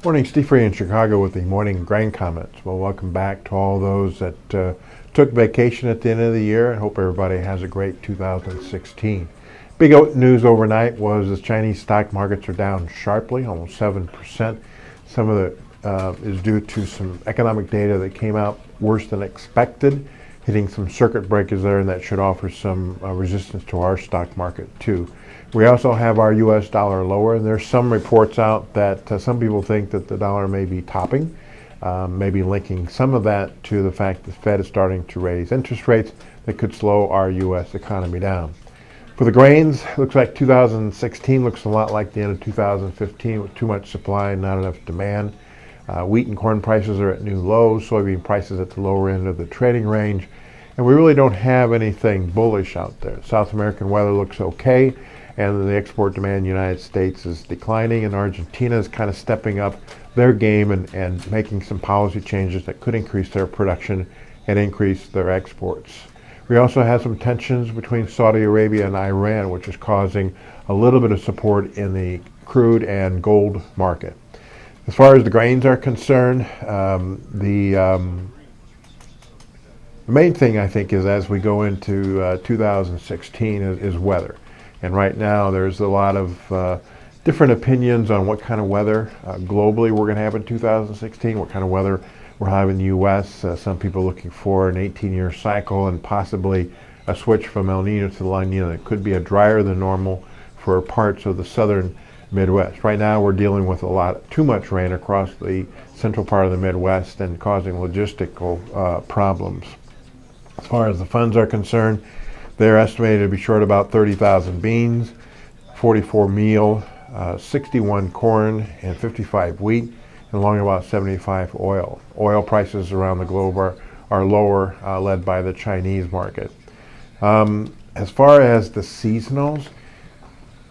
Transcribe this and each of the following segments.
Morning, Steve Free in Chicago with the morning grain comments. Well, welcome back to all those that took vacation at the end of the year. I hope everybody has a great 2016. Big news overnight was the Chinese stock markets are down sharply, almost 7%. Some of it is due to some economic data that came out worse than expected, hitting some circuit breakers there, and that should offer some resistance to our stock market too. We also have our U.S. dollar lower, and there's some reports out that some people think that the dollar may be topping, maybe linking some of that to the fact that the Fed is starting to raise interest rates that could slow our U.S. economy down. For the grains, looks like 2016 looks a lot like the end of 2015 with too much supply and not enough demand. Wheat and corn prices are at new lows, soybean prices at the lower end of the trading range, and we really don't have anything bullish out there. South American weather looks okay, and the export demand in the United States is declining, and Argentina is kind of stepping up their game and making some policy changes that could increase their production and increase their exports. We also have some tensions between Saudi Arabia and Iran, which is causing a little bit of support in the crude and gold market. As far as the grains are concerned, the main thing I think is as we go into 2016 is weather. And right now there's a lot of different opinions on what kind of weather globally we're going to have in 2016, what kind of weather we'll have in the U.S. Some people looking for an 18-year cycle and possibly a switch from El Nino to La Nina. It could be a drier than normal for parts of the southern Midwest. Right now we're dealing with too much rain across the central part of the Midwest and causing logistical problems. As far as the funds are concerned, they're estimated to be short about 30,000 beans, 44 meal, 61 corn, and 55 wheat, and long about 75 oil. Oil prices around the globe are lower, led by the Chinese market. As far as the seasonals,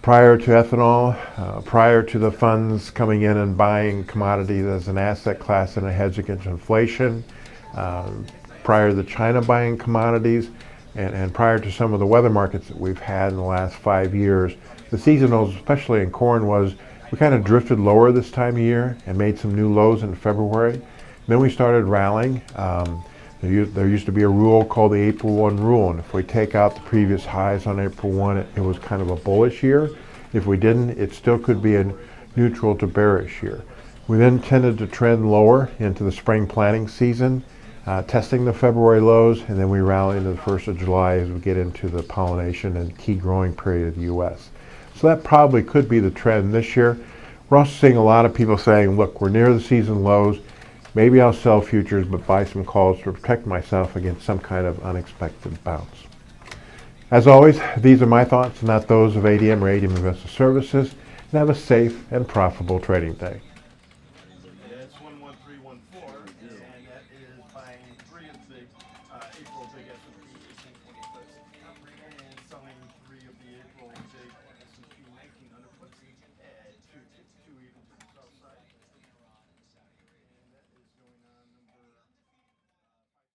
prior to ethanol, prior to the funds coming in and buying commodities as an asset class and a hedge against inflation, prior to China buying commodities, and prior to some of the weather markets that we've had in the last 5 years, the seasonals, especially in corn, we kind of drifted lower this time of year and made some new lows in February. Then we started rallying. There used to be a rule called the April 1 rule, and if we take out the previous highs on April 1, it was kind of a bullish year. If we didn't, it still could be a neutral to bearish year. We then tended to trend lower into the spring planting season, testing the February lows, and then we rally into the 1st of July as we get into the pollination and key growing period of the U.S. So that probably could be the trend this year. We're also seeing a lot of people saying, look, we're near the season lows. Maybe I'll sell futures, but buy some calls to protect myself against some kind of unexpected bounce. As always, these are my thoughts, not those of ADM or ADM Investor Services, and have a safe and profitable trading day.